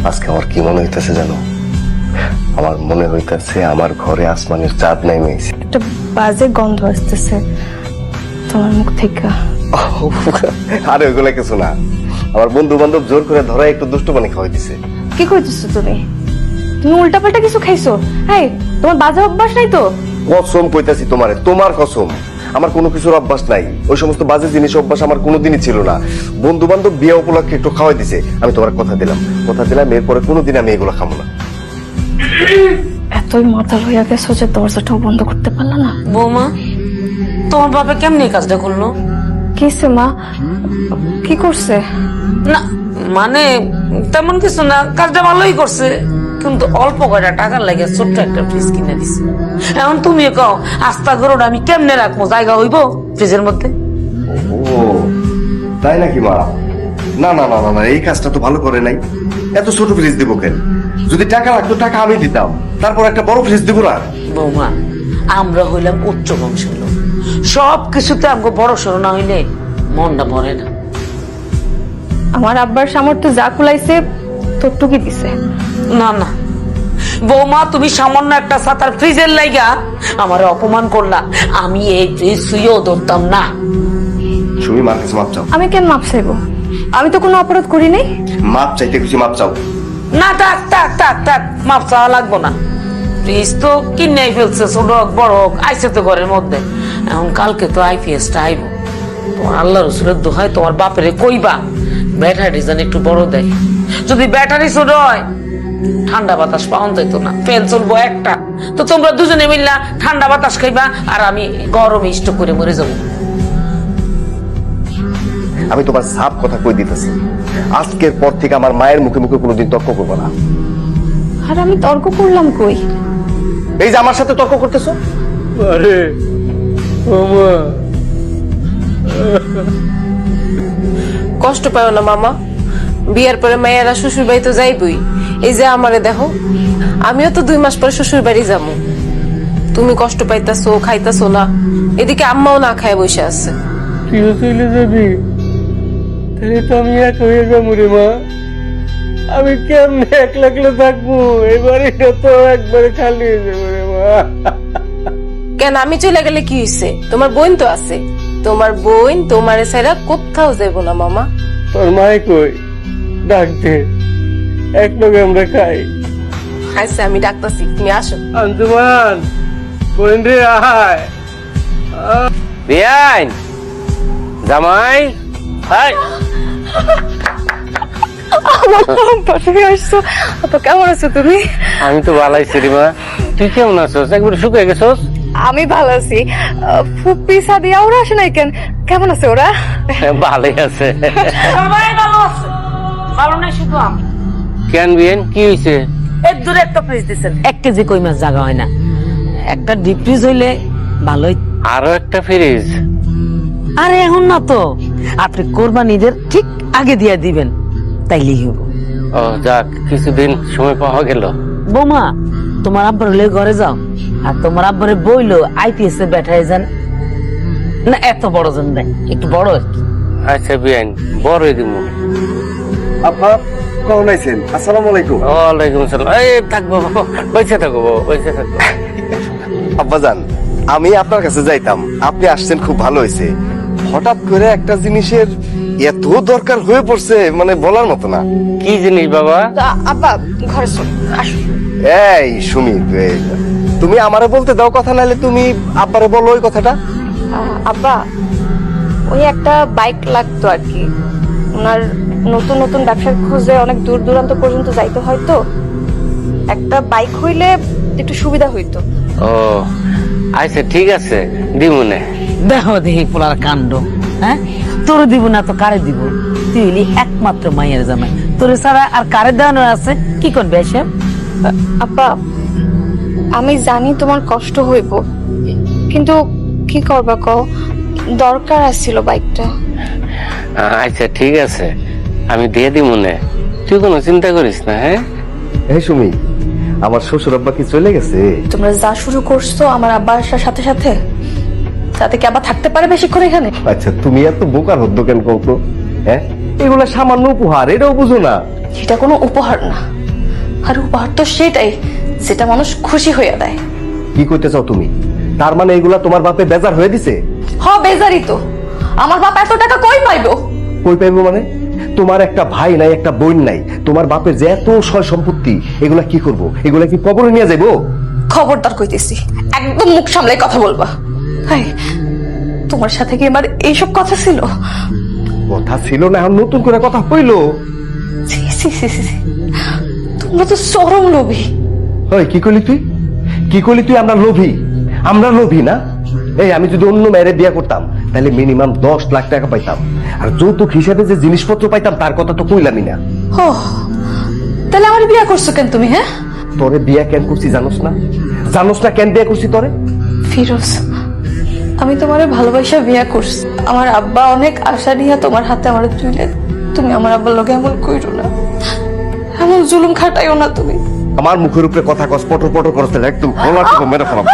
আজকে আমার কি মনে হইতেছে জানো? আমার মনে হইতেছে আমার ঘরে আসমানের চাঁদ নেমেছে। একটা বাজে গন্ধ আসতেছে তোমার মুখ থেকে। আরে ওইগুলো কিছু না, আমার বন্ধু বান্ধব জোর করে ধরা একটু দুষ্টু পানি খাওয়াই দিছে। কি করতেছো তুমি? তুমি উল্টাপাল্টা কিছু খাইছো? এই তোমার বাজে অভ্যাস নাই তো? কসম কইতাছি তোমারে, তোমার কসম, আমার কোনো কিছুর অভ্যাস নাই। ওই সমস্ত বাজে জিনিস অভ্যাস আমার কোনোদিনই ছিল না। বন্ধু বান্ধব বিয়ে উপলক্ষে একটু খাওয়াই দিছে, আমি তোমার কথা দিলাম এরপরে কোনোদিন আমি এগুলো খাবো না। এতই মাতাল হইয়া গেছো যে দরজাটাও বন্ধ করতে পারলা না? বৌমা, তোমার বাবা কেমনি এই কাজটা করলো? কিসে মা, কি করছে? না মানে তেমন কিছু না, কাজটা ভালোই করছে, কিন্তু অল্প কয়টা টাকার লাগে ছোট্ট একটা ফ্রিজ কিনে দিছে। এখন তুমি কও আস্তা গরুটা আমি কেমনে রাখবো? জায়গা হইব ফ্রিজের মধ্যে? ও তাই নাকি মা? না না না না না, এই কাজটা তো ভালো করে নাই। এত ছোট ফ্রিজ দিব কেন? যদি টাকা লাগতো টাকা আমি দিতাম, তারপর একটা বড় ফ্রিজ দিব না? বৌমা, আমরা হইলাম উচ্চ বংশের লোক, সব কিছুতে আমাকে বড় সড়ো না হইলে মনটা ভরে না। আমার আব্বার সামর্থ্য যা কুলাইছে তোরটুকি দিছে। না না বৌমা, তুমি সামান্য একটা ছাতার ফ্রিজের লাইগা আমার অপমান করলা। আমি এই ফ্রিজ ছুঁয়েও ধরতাম না। তুমি মার কাছে মাপ চাও। আমি কেন মাপ চাইবো? আমি তো কোনো অপরাধ করি নাই। মাপ চাইতে খুশি মাপ চাও। না থাক থাক থাক থাক, মাপ চাওয়া লাগবো না। ফ্রিজ তো কিনে ফেলছে, ছোট হোক বড় হোক, আইসে তো ঘরের মধ্যে। এখন কালকে তো আইপিএসটা আইব। তোমার আল্লাহ রসুলের দোহাই তোমার বাপেরে কইবা ব্যাটারি যেন একটু বড় দেয়। যদি ব্যাটারি ছোট হয় ঠান্ডা বাতাস পাওয়া যেত না, ফ্যান চলবো একটা, তো তোমরা দুজনে মিললা ঠান্ডা বাতাস খাইবা আর আমি গরমে স্ট্রোক করে মরে যাবো। আমি তোমার সাপ কথা কই দিতেছি, আজকের পর থেকে আমার মায়ের মুখে মুখে কোনোদিন তর্ক করবো না। আর আমি তর্ক করলাম কই? এই যে আমার সাথে তর্ক করতেছো। আরে মামা, কষ্ট পাও না মামা, বিয়ের পরে মায়েরা শ্বশুর বাড়ি তো যাইবই। এই যে আমারে দেখো, আমিও তো 2 মাস পরে শ্বশুর বাড়ি যাবো। তুমি কষ্ট পাইতাছো, খাইতাছো না, এদিকে আম্মাও না খায় বসে আছে। তুইও চলে যাবি? তাহলে তো আমি এক হয়ে যাবো রে মা। আমি কেমনে একলা একলা থাকবো? এবারে তো একবারে খালি হয়ে যাবো রে মা। কেন আমি চলে গেলে কি হইছে? তোমার বোন তো আছে, তোমার বোন তোমারে ছাড়া কোথাও যাবো না মামা। তোর মাই কই? ডাক দে, এক লগে আমরা খাই। আচ্ছা আমি ডাকতাছি, তুমি আসো। আঞ্জুমান, বোন রে আয়। বিয়াইন জামাই, হাই পাশে আসছো। আপা কেমন আছো তুমি? আমি তো ভালো আছি রে মা। তুই কেমন আছিস? একবার শুকিয়ে গেছস? আমি ভালো আছি। ফুপি সাদিয়া ওরা আসে নাই কেন? কেমন আছে ওরা? ভালোই আছে। সবাই ভালো আছে, ভালো নাই শুধু আমি। কেন বিয়াইন, কি হয়েছে? এর দূরে একটা ফ্রিজ দিচ্ছেন, 1 কেজি কই মাছ জায়গা হয় না। একটা ডিপ ফ্রিজ হইলে ভালোই। আরো একটা ফ্রিজ? আরে এখন না তো, আপনি কোরবানিদের ঠিক আগে দিয়ে দিবেন, তাইলেই হবো। ও যাক, কিছুদিন সময় পাওয়া গেল। বৌমা, তোমার আব্বার হলে ঘরে যাও, আর তোমার আব্বারে বইলো আইপিএস এ ব্যাটারি যান না, এত বড় জন দেয়, একটু বড় আর কি। আচ্ছা বিয়াইন, বড়ই দিব। আপা কেমন আছেন? আসসালামু আলাইকুম। ওয়ালাইকুম আসসালাম। এই থাকবো, বসে থাকবো, বসে থাকবো। আব্বাজান, আমি আপনার কাছে যাইতাম, আপনি আসছেন খুব ভালো হয়েছে। হঠাৎ করে একটা জিনিসের এত দরকার হয়ে পড়ছে, মানে বলার মতো না। কি জিনিস বাবা? আব্বা ঘরে চল, আসো। এই সুমিত, তুমি আমারে বলতে দাও কথা, নাহলে তুমি আব্বারে বলো ওই কথাটা। আব্বা, ওই একটা বাইক লাগতো আর কি। ওনার নতুন নতুন ব্যবসার খোঁজে অনেক দূর দূরান্ত পর্যন্ত যাইতে হয়, তো একটা বাইক হইলে একটু সুবিধা হইতো। ও আচ্ছা ঠিক আছে, দিমুনে। দেখো দেখি পোলার কাণ্ড। হ্যাঁ, তোর দিব না তো কারে দিব? তুই হলি একমাত্র মায়ের জামাই, তোর ছাড়া আর কারে দেওয়ানো আছে? কি করবে এসে? আব্বা, আমি জানি তোমার কষ্ট হইব, কিন্তু কি করবা কও, দরকার আছিল বাইকটা। আচ্ছা ঠিক আছে, আমি দিয়ে দিমুনে, তুই কোনো চিন্তা করিস না। হ্যাঁ এই সুমি, আমার শ্বশুর আব্বা কি চলে গেছে? তোমরা যা শুরু করছো আমার আব্বা আসার সাথে সাথে, তাতে কি আবার থাকতে পারে বেশিক্ষণ এখানে? আচ্ছা তুমি এত বোকার হদ্দ কেন কও তো? হ্যাঁ, এগুলা সামান্য উপহার, এটাও বুঝো না? এটা কোনো উপহার না, আর উপহার তো সেটাই যেটা মানুষ খুশি হইয়া দেয়। কি কইতে চাও তুমি? তার মানে এগুলা তোমার বাপে বেজার হয়ে দিছে? বেজারি তো। আমার বাপ এত টাকা কই পাইবো? কই পাইবো মানে? তোমার একটা ভাই নাই, একটা বোন নাই, তোমার বাপের যে এত সয় সম্পত্তি, এগুলা কি করব? এগুলা কি কবরে নিয়ে যাইবো? খবরদার কইতেছি, একদম মুখ সামলাই কথা বলবা। হাই, তোমার সাথে কি আমার এইসব কথা ছিল? কথা ছিল না, এখন নতুন করে কথা হইলো। ছি, ছি, ছি, ছি, ছি। তোমরা তো চরম লোভী। ওই কি করলি তুই? কি করলি তুই? আমরা লোভী? আমরা লোভী না? এই আমি যদি অন্য মেয়েরে বিয়ে করতাম তাহলে মিনিমাম 10 লাখ টাকা পাইতাম, আর যৌতুক হিসাবে যে জিনিসপত্র পাইতাম তার কথা তো কইলামই না। ও, তাহলে আমার বিয়ে করছো কেন তুমি? হ্যাঁ, তোরে বিয়ে কেন করছি জানোস না? জানোস না কেন বিয়ে করছি তোরে? ফিরোজ, আমি তোমারে ভালোবাসা বিয়ে করছি। আমার আব্বা অনেক আশা নিয়ে তোমার হাতে আমার তুলে। তুমি আমার আব্বার লগে এমন কইরো না, এমন জুলুম খাটাইও না তুমি। আমার মুখের উপরে কথা কস, পটর পটর করছ, একদম গলা টিপে মেরে ফেলাম।